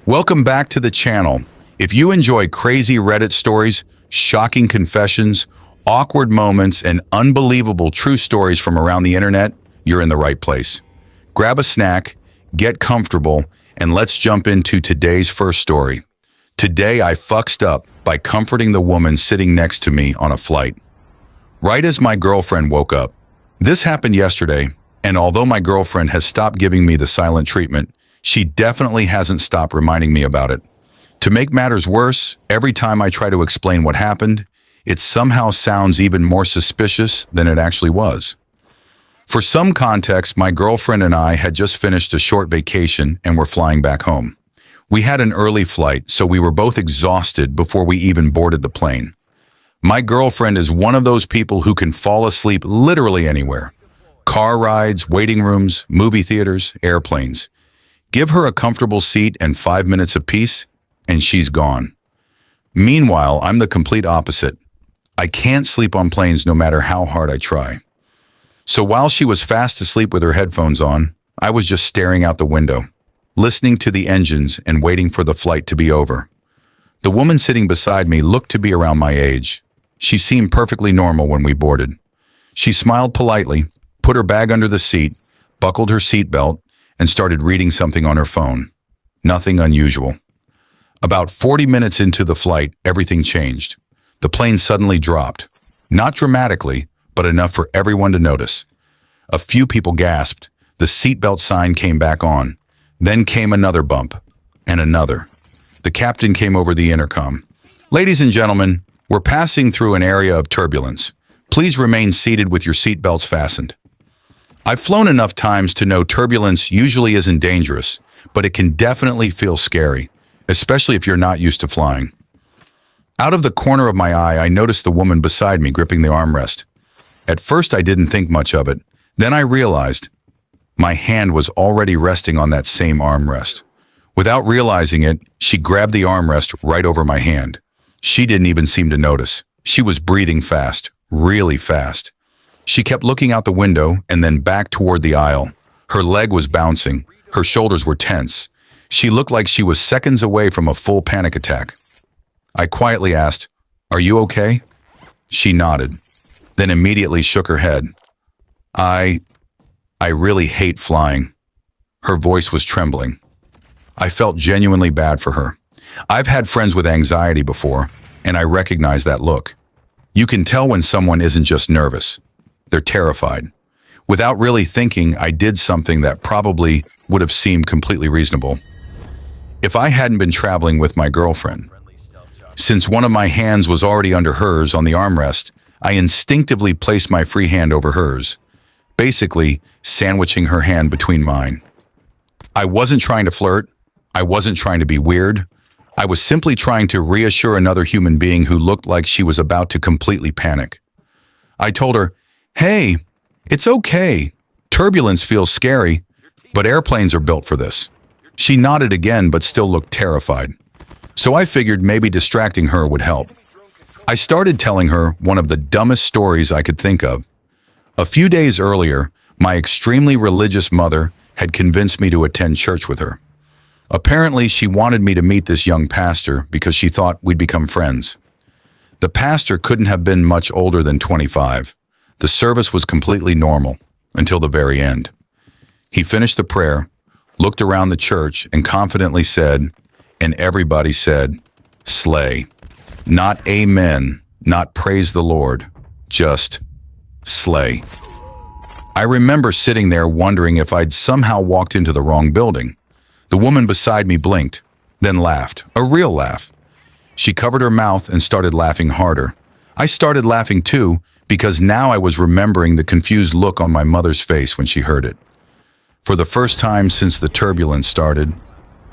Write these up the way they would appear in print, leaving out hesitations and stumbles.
Welcome back to the channel. If you enjoy crazy Reddit stories, shocking confessions, awkward moments, and unbelievable true stories from around the internet, you're in the right place. Grab a snack, get comfortable, and let's jump into today's first story. Today I fucked up by comforting the woman sitting next to me on a flight. Right as my girlfriend woke up. This happened yesterday, and although my girlfriend has stopped giving me the silent treatment, she definitely hasn't stopped reminding me about it. To make matters worse, every time I try to explain what happened, it somehow sounds even more suspicious than it actually was. For some context, my girlfriend and I had just finished a short vacation and were flying back home. We had an early flight, so we were both exhausted before we even boarded the plane. My girlfriend is one of those people who can fall asleep literally anywhere. Car rides, waiting rooms, movie theaters, airplanes. Give her a comfortable seat and 5 minutes of peace, and she's gone. Meanwhile, I'm the complete opposite. I can't sleep on planes no matter how hard I try. So while she was fast asleep with her headphones on, I was just staring out the window, listening to the engines and waiting for the flight to be over. The woman sitting beside me looked to be around my age. She seemed perfectly normal when we boarded. She smiled politely, put her bag under the seat, buckled her seatbelt, and started reading something on her phone. Nothing unusual. About 40 minutes into the flight, everything changed. The plane suddenly dropped. Not dramatically, but enough for everyone to notice. A few people gasped. The seatbelt sign came back on. Then came another bump, and another. The captain came over the intercom. "Ladies and gentlemen, we're passing through an area of turbulence. Please remain seated with your seatbelts fastened." I've flown enough times to know turbulence usually isn't dangerous, but it can definitely feel scary, especially if you're not used to flying. Out of the corner of my eye, I noticed the woman beside me gripping the armrest. At first, I didn't think much of it. Then I realized my hand was already resting on that same armrest. Without realizing it, she grabbed the armrest right over my hand. She didn't even seem to notice. She was breathing fast, really fast. She kept looking out the window and then back toward the aisle. Her leg was bouncing. Her shoulders were tense. She looked like she was seconds away from a full panic attack. I quietly asked, "Are you okay?" She nodded, then immediately shook her head. I really hate flying." Her voice was trembling. I felt genuinely bad for her. I've had friends with anxiety before, and I recognize that look. You can tell when someone isn't just nervous. They're terrified. Without really thinking, I did something that probably would have seemed completely reasonable if I hadn't been traveling with my girlfriend. Since one of my hands was already under hers on the armrest, I instinctively placed my free hand over hers, basically sandwiching her hand between mine. I wasn't trying to flirt. I wasn't trying to be weird. I was simply trying to reassure another human being who looked like she was about to completely panic. I told her, "Hey, it's okay. Turbulence feels scary, but airplanes are built for this." She nodded again, but still looked terrified. So I figured maybe distracting her would help. I started telling her one of the dumbest stories I could think of. A few days earlier, my extremely religious mother had convinced me to attend church with her. Apparently, she wanted me to meet this young pastor because she thought we'd become friends. The pastor couldn't have been much older than 25. The service was completely normal until the very end. He finished the prayer, looked around the church, and confidently said, and everybody said, "Slay." Not amen, not praise the Lord, just slay. I remember sitting there wondering if I'd somehow walked into the wrong building. The woman beside me blinked, then laughed, a real laugh. She covered her mouth and started laughing harder. I started laughing too, because now I was remembering the confused look on my mother's face when she heard it. For the first time since the turbulence started,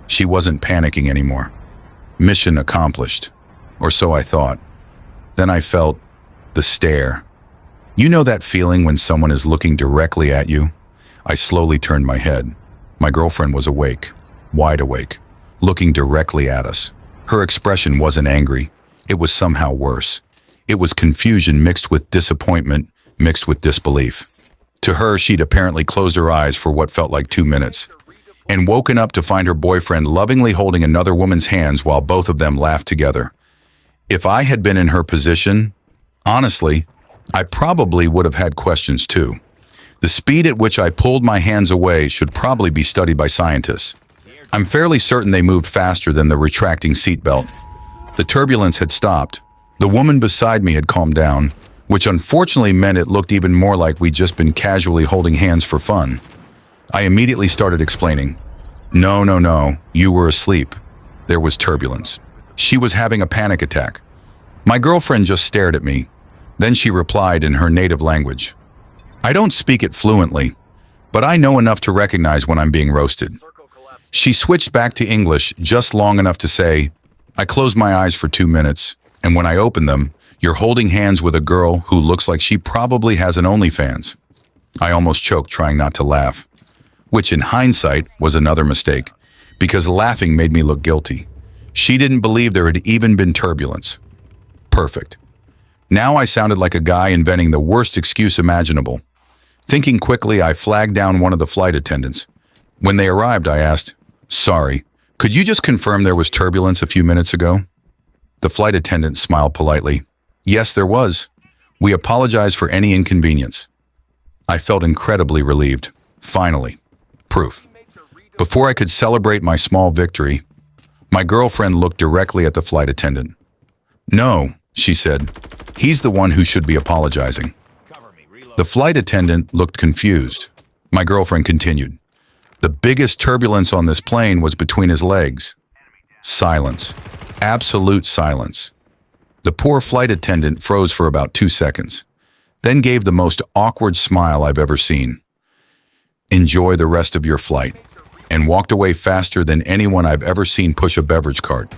she wasn't panicking anymore. Mission accomplished, or so I thought. Then I felt the stare. You know that feeling when someone is looking directly at you? I slowly turned my head. My girlfriend was awake, wide awake, looking directly at us. Her expression wasn't angry. It was somehow worse. It was confusion mixed with disappointment, mixed with disbelief. To her, she'd apparently closed her eyes for what felt like 2 minutes. and woken up to find her boyfriend lovingly holding another woman's hands while both of them laughed together. If I had been in her position, honestly, I probably would have had questions too. The speed at which I pulled my hands away should probably be studied by scientists. I'm fairly certain they moved faster than the retracting seatbelt. The turbulence had stopped. The woman beside me had calmed down, which unfortunately meant it looked even more like we'd just been casually holding hands for fun. I immediately started explaining. No, you were asleep. There was turbulence. She was having a panic attack. My girlfriend just stared at me. Then she replied in her native language. I don't speak it fluently, but I know enough to recognize when I'm being roasted. She switched back to English just long enough to say, I closed my eyes for 2 minutes, and when I opened them, you're holding hands with a girl who looks like she probably has an OnlyFans. I almost choked trying not to laugh, which in hindsight was another mistake, because laughing made me look guilty. She didn't believe there had even been turbulence. Perfect. Now I sounded like a guy inventing the worst excuse imaginable. Thinking quickly, I flagged down one of the flight attendants. When they arrived, I asked, Sorry, could you just confirm there was turbulence a few minutes ago? The flight attendant smiled politely. Yes, there was. We apologize for any inconvenience. I felt incredibly relieved. Finally. Proof. Before I could celebrate my small victory, my girlfriend looked directly at the flight attendant. No, she said. He's the one who should be apologizing. The flight attendant looked confused. My girlfriend continued. The biggest turbulence on this plane was between his legs. Silence. Absolute silence. The poor flight attendant froze for about 2 seconds, then gave the most awkward smile I've ever seen. Enjoy the rest of your flight, and walked away faster than anyone I've ever seen push a beverage cart.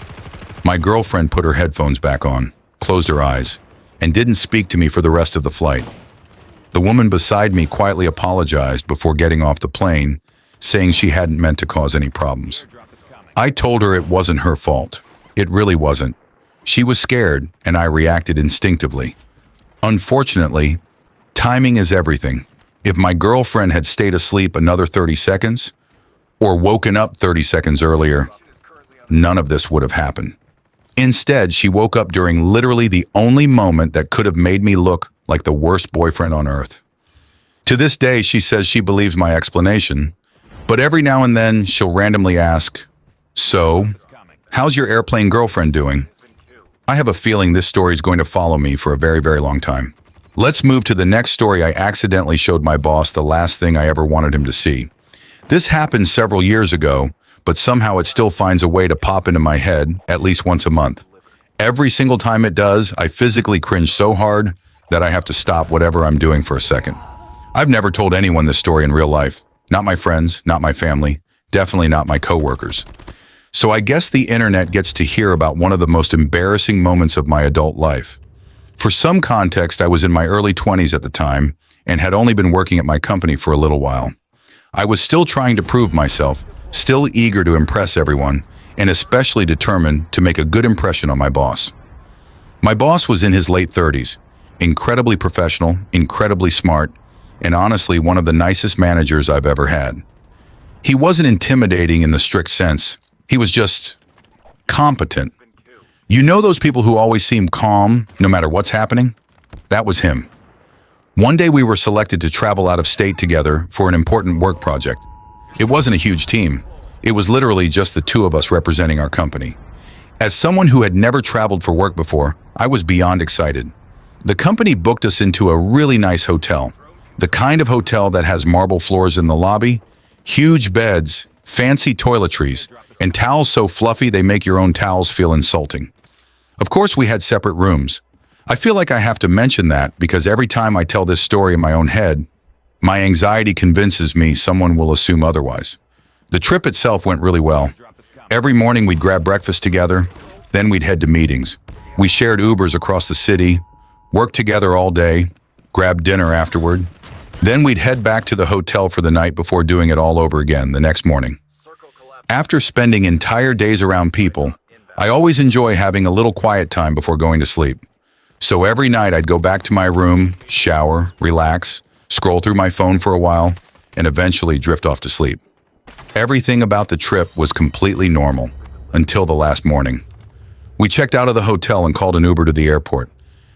My girlfriend put her headphones back on, closed her eyes, and didn't speak to me for the rest of the flight. The woman beside me quietly apologized before getting off the plane, saying she hadn't meant to cause any problems. I told her it wasn't her fault. It really wasn't. She was scared, and I reacted instinctively. Unfortunately, timing is everything. If my girlfriend had stayed asleep another 30 seconds, or woken up 30 seconds earlier, none of this would have happened. Instead, she woke up during literally the only moment that could have made me look like the worst boyfriend on earth. To this day, she says she believes my explanation, but every now and then she'll randomly ask, So, how's your airplane girlfriend doing? I have a feeling this story is going to follow me for a very, very long time. Let's move to the next story. I accidentally showed my boss the last thing I ever wanted him to see. This happened several years ago, but somehow it still finds a way to pop into my head at least once a month. Every single time it does, I physically cringe so hard that I have to stop whatever I'm doing for a second. I've never told anyone this story in real life. Not my friends, not my family, definitely not my coworkers. So I guess the internet gets to hear about one of the most embarrassing moments of my adult life. For some context, I was in my early 20s at the time and had only been working at my company for a little while. I was still trying to prove myself, still eager to impress everyone, and especially determined to make a good impression on my boss. My boss was in his late 30s, incredibly professional, incredibly smart, and honestly one of the nicest managers I've ever had. He wasn't intimidating in the strict sense. He was just competent. You know those people who always seem calm no matter what's happening? That was him. One day we were selected to travel out of state together for an important work project. It wasn't a huge team. It was literally just the two of us representing our company. As someone who had never traveled for work before, I was beyond excited. The company booked us into a really nice hotel. The kind of hotel that has marble floors in the lobby, huge beds, fancy toiletries, and towels so fluffy they make your own towels feel insulting. Of course, we had separate rooms. I feel like I have to mention that because every time I tell this story in my own head, my anxiety convinces me someone will assume otherwise. The trip itself went really well. Every morning we'd grab breakfast together, then we'd head to meetings. We shared Ubers across the city, worked together all day, grabbed dinner afterward. Then we'd head back to the hotel for the night before doing it all over again the next morning. After spending entire days around people, I always enjoy having a little quiet time before going to sleep. So every night I'd go back to my room, shower, relax, scroll through my phone for a while, and eventually drift off to sleep. Everything about the trip was completely normal, until the last morning. We checked out of the hotel and called an Uber to the airport.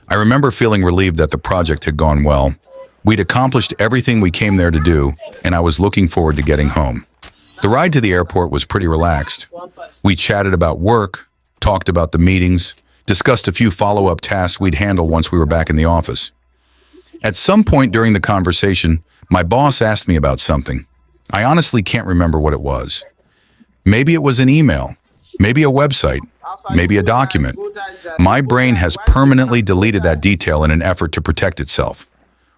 I remember feeling relieved that the project had gone well. We'd accomplished everything we came there to do, and I was looking forward to getting home. The ride to the airport was pretty relaxed. We chatted about work, talked about the meetings, discussed a few follow-up tasks we'd handle once we were back in the office. At some point during the conversation, my boss asked me about something. I honestly can't remember what it was. Maybe it was an email, maybe a website, maybe a document. My brain has permanently deleted that detail in an effort to protect itself.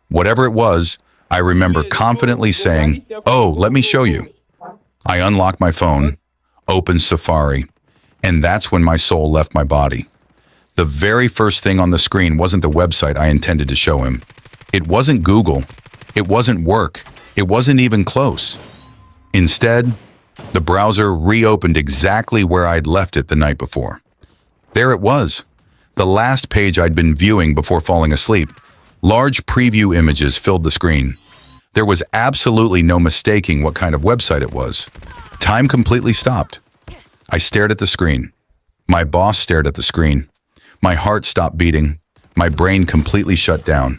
Whatever it was, I remember confidently saying, "Oh, let me show you." I unlocked my phone, opened Safari, and that's when my soul left my body. The very first thing on the screen wasn't the website I intended to show him. It wasn't Google. It wasn't work. It wasn't even close. Instead, the browser reopened exactly where I'd left it the night before. There it was, the last page I'd been viewing before falling asleep. Large preview images filled the screen. There was absolutely no mistaking what kind of website it was. Time completely stopped. I stared at the screen. My boss stared at the screen. My heart stopped beating. My brain completely shut down.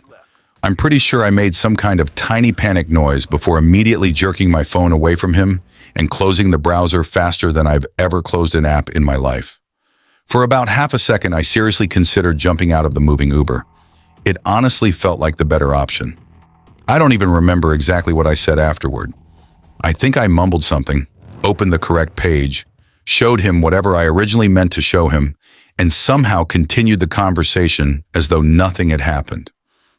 I'm pretty sure I made some kind of tiny panic noise before immediately jerking my phone away from him and closing the browser faster than I've ever closed an app in my life. For about half a second, I seriously considered jumping out of the moving Uber. It honestly felt like the better option. I don't even remember exactly what I said afterward. I think I mumbled something, opened the correct page, showed him whatever I originally meant to show him, and somehow continued the conversation as though nothing had happened.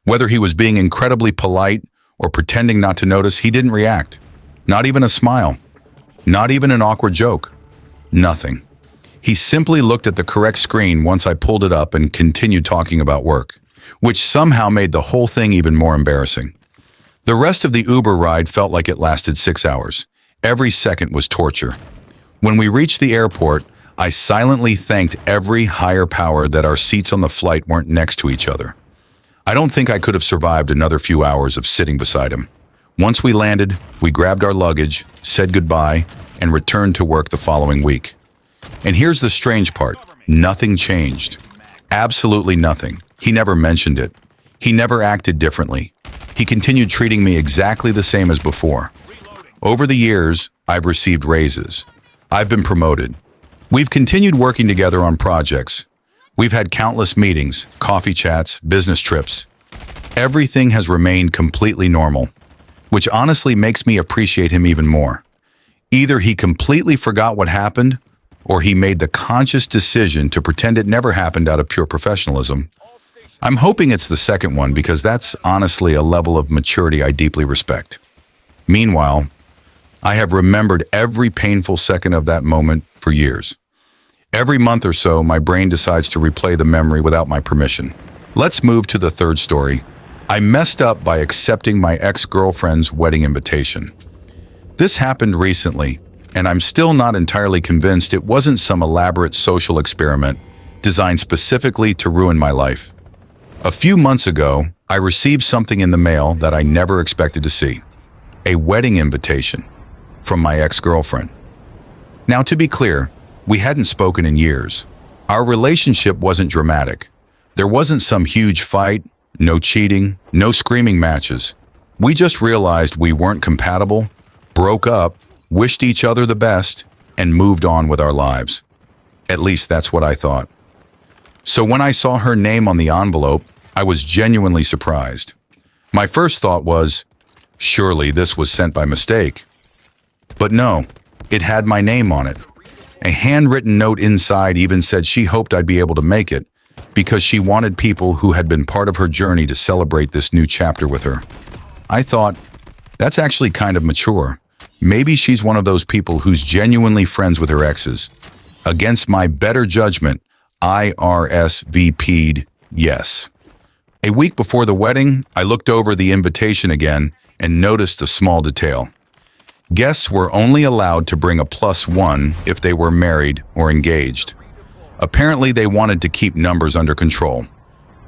Whether he was being incredibly polite or pretending not to notice, he didn't react. Not even a smile. Not even an awkward joke. Nothing. He simply looked at the correct screen once I pulled it up and continued talking about work, which somehow made the whole thing even more embarrassing. The rest of the Uber ride felt like it lasted 6 hours. Every second was torture. When we reached the airport, I silently thanked every higher power that our seats on the flight weren't next to each other. I don't think I could have survived another few hours of sitting beside him. Once we landed, we grabbed our luggage, said goodbye, and returned to work the following week. And here's the strange part. Nothing changed. Absolutely nothing. He never mentioned it. He never acted differently. He continued treating me exactly the same as before. Over the years, I've received raises. I've been promoted. We've continued working together on projects. We've had countless meetings, coffee chats, business trips. Everything has remained completely normal, which honestly makes me appreciate him even more. Either he completely forgot what happened, or he made the conscious decision to pretend it never happened out of pure professionalism. I'm hoping it's the second one because that's honestly a level of maturity I deeply respect. Meanwhile, I have remembered every painful second of that moment for years. Every month or so, my brain decides to replay the memory without my permission. Let's move to the third story. I messed up by accepting my ex-girlfriend's wedding invitation. This happened recently, and I'm still not entirely convinced it wasn't some elaborate social experiment designed specifically to ruin my life. A few months ago, I received something in the mail that I never expected to see. A wedding invitation from my ex-girlfriend. Now, to be clear, we hadn't spoken in years. Our relationship wasn't dramatic. There wasn't some huge fight, no cheating, no screaming matches. We just realized we weren't compatible, broke up, wished each other the best, and moved on with our lives. At least that's what I thought. So when I saw her name on the envelope, I was genuinely surprised. My first thought was, surely this was sent by mistake. But no, it had my name on it. A handwritten note inside even said she hoped I'd be able to make it because she wanted people who had been part of her journey to celebrate this new chapter with her. I thought, that's actually kind of mature. Maybe she's one of those people who's genuinely friends with her exes. Against my better judgment, I RSVP'd yes. A week before the wedding, I looked over the invitation again and noticed a small detail. Guests were only allowed to bring a +1 if they were married or engaged. Apparently, they wanted to keep numbers under control.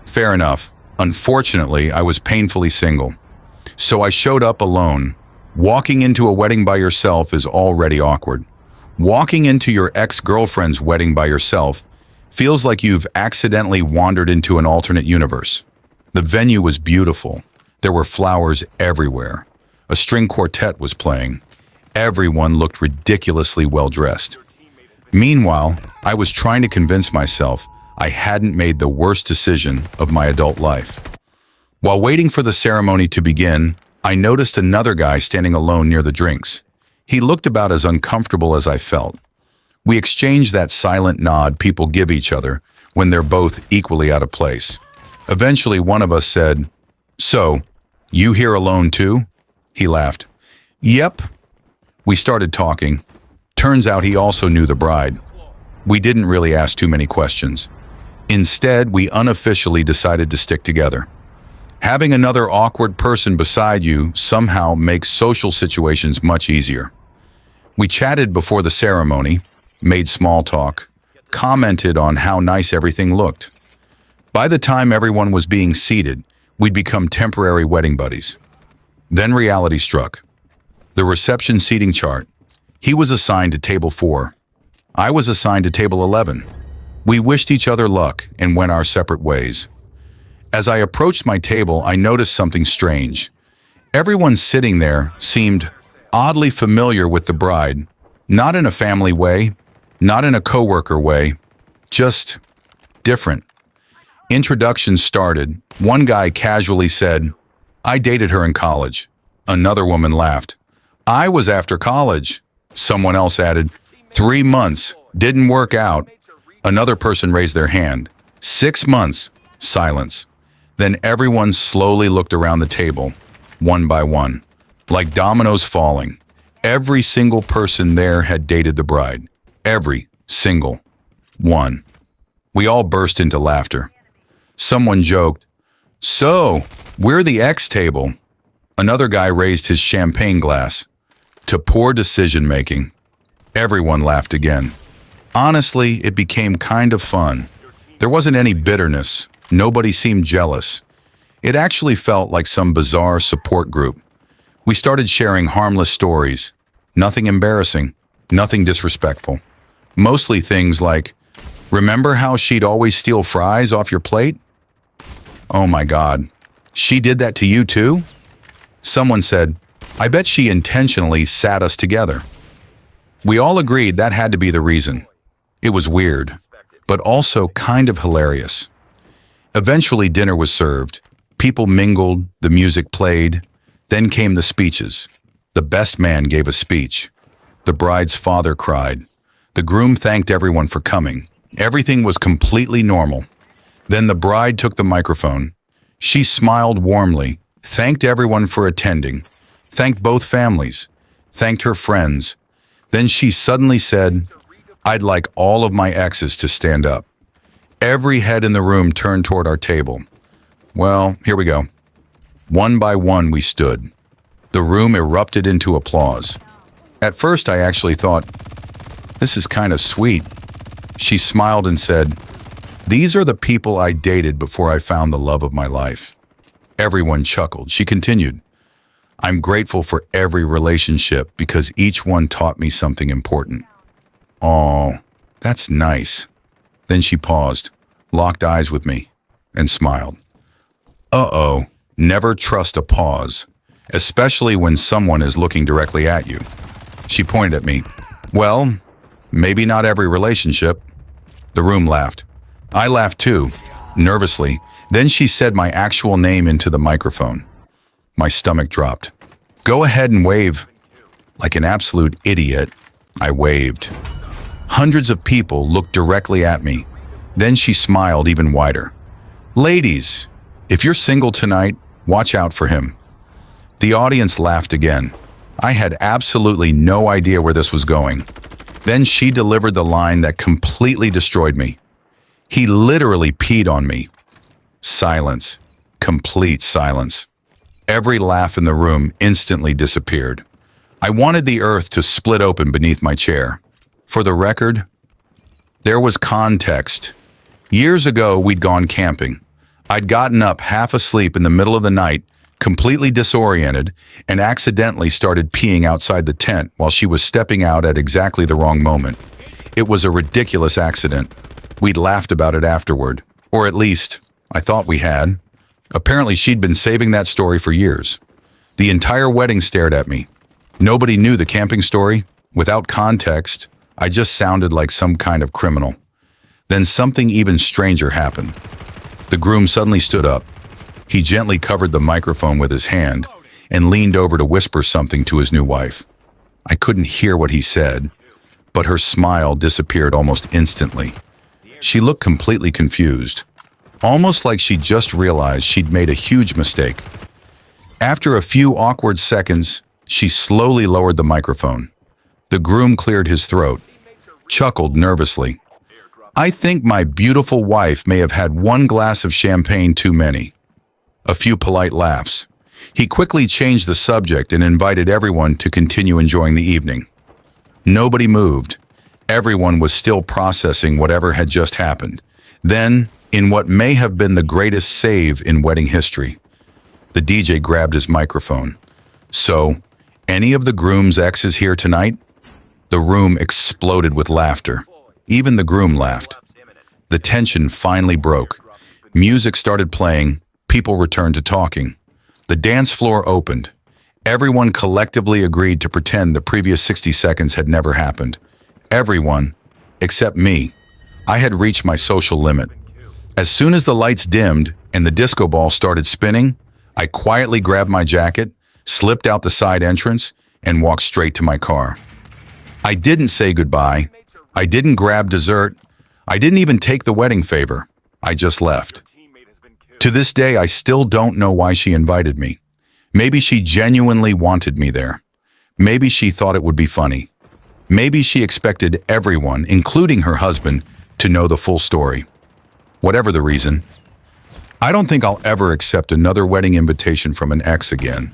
Fair enough. Unfortunately, I was painfully single. So I showed up alone, Walking into a wedding by yourself is already awkward. Walking into your ex-girlfriend's wedding by yourself feels like you've accidentally wandered into an alternate universe. The venue was beautiful. There were flowers everywhere. A string quartet was playing. Everyone looked ridiculously well-dressed. Meanwhile, I was trying to convince myself I hadn't made the worst decision of my adult life. While waiting for the ceremony to begin, I noticed another guy standing alone near the drinks. He looked about as uncomfortable as I felt. We exchanged that silent nod people give each other when they're both equally out of place. Eventually, one of us said, "So, you here alone too?" He laughed. "Yep." We started talking. Turns out he also knew the bride. We didn't really ask too many questions. Instead, we unofficially decided to stick together. Having another awkward person beside you somehow makes social situations much easier. We chatted before the ceremony, made small talk, commented on how nice everything looked. By the time everyone was being seated, we'd become temporary wedding buddies. Then reality struck. The reception seating chart. He was assigned to table 4. I was assigned to table 11. We wished each other luck and went our separate ways. As I approached my table, I noticed something strange. Everyone sitting there seemed oddly familiar with the bride, not in a family way, not in a coworker way, just different. Introductions started. One guy casually said, "I dated her in college." Another woman laughed. "I was after college." Someone else added, "3 months, didn't work out." Another person raised their hand. 6 months, silence. Then everyone slowly looked around the table, one by one, like dominoes falling. Every single person there had dated the bride. Every single one. We all burst into laughter. Someone joked, "So, we're the X table." Another guy raised his champagne glass. To poor decision-making. Everyone laughed again. Honestly, it became kind of fun. There wasn't any bitterness. Nobody seemed jealous. It actually felt like some bizarre support group. We started sharing harmless stories. Nothing embarrassing, nothing disrespectful. Mostly things like, "Remember how she'd always steal fries off your plate?" "Oh my God, she did that to you too?" Someone said, "I bet she intentionally sat us together." We all agreed that had to be the reason. It was weird, but also kind of hilarious. Eventually, dinner was served. People mingled, the music played. Then came the speeches. The best man gave a speech. The bride's father cried. The groom thanked everyone for coming. Everything was completely normal. Then the bride took the microphone. She smiled warmly, thanked everyone for attending, thanked both families, thanked her friends. Then she suddenly said, "I'd like all of my exes to stand up." Every head in the room turned toward our table. Well, here we go. One by one we stood. The room erupted into applause. At first I actually thought, this is kind of sweet. She smiled and said, "These are the people I dated before I found the love of my life." Everyone chuckled. She continued, "I'm grateful for every relationship because each one taught me something important." "Oh, that's nice." Then she paused, locked eyes with me, and smiled. Uh-oh, never trust a pause, especially when someone is looking directly at you. She pointed at me. "Well, maybe not every relationship." The room laughed. I laughed too, nervously. Then she said my actual name into the microphone. My stomach dropped. "Go ahead and wave." Like an absolute idiot, I waved. Hundreds of people looked directly at me. Then she smiled even wider. "Ladies, if you're single tonight, watch out for him." The audience laughed again. I had absolutely no idea where this was going. Then she delivered the line that completely destroyed me. "He literally peed on me." Silence. Complete silence. Every laugh in the room instantly disappeared. I wanted the earth to split open beneath my chair. For the record, there was context. Years ago, we'd gone camping. I'd gotten up half asleep in the middle of the night completely disoriented, and accidentally started peeing outside the tent while she was stepping out at exactly the wrong moment. It was a ridiculous accident. We'd laughed about it afterward. Or at least, I thought we had. Apparently she'd been saving that story for years. The entire wedding stared at me. Nobody knew the camping story. Without context, I just sounded like some kind of criminal. Then something even stranger happened. The groom suddenly stood up. He gently covered the microphone with his hand and leaned over to whisper something to his new wife. I couldn't hear what he said, but her smile disappeared almost instantly. She looked completely confused, almost like she just realized she'd made a huge mistake. After a few awkward seconds, she slowly lowered the microphone. The groom cleared his throat, chuckled nervously. I think my beautiful wife may have had one glass of champagne too many. A few polite laughs. He quickly changed the subject and invited everyone to continue enjoying the evening. Nobody moved. Everyone was still processing whatever had just happened. Then, in what may have been the greatest save in wedding history, the DJ grabbed his microphone. So, any of the groom's exes here tonight? The room exploded with laughter. Even the groom laughed. The tension finally broke. Music started playing. People returned to talking. The dance floor opened. Everyone collectively agreed to pretend the previous 60 seconds had never happened. Everyone, except me. I had reached my social limit. As soon as the lights dimmed and the disco ball started spinning, I quietly grabbed my jacket, slipped out the side entrance, and walked straight to my car. I didn't say goodbye. I didn't grab dessert. I didn't even take the wedding favor. I just left. To this day, I still don't know why she invited me. Maybe she genuinely wanted me there. Maybe she thought it would be funny. Maybe she expected everyone, including her husband, to know the full story. Whatever the reason, I don't think I'll ever accept another wedding invitation from an ex again.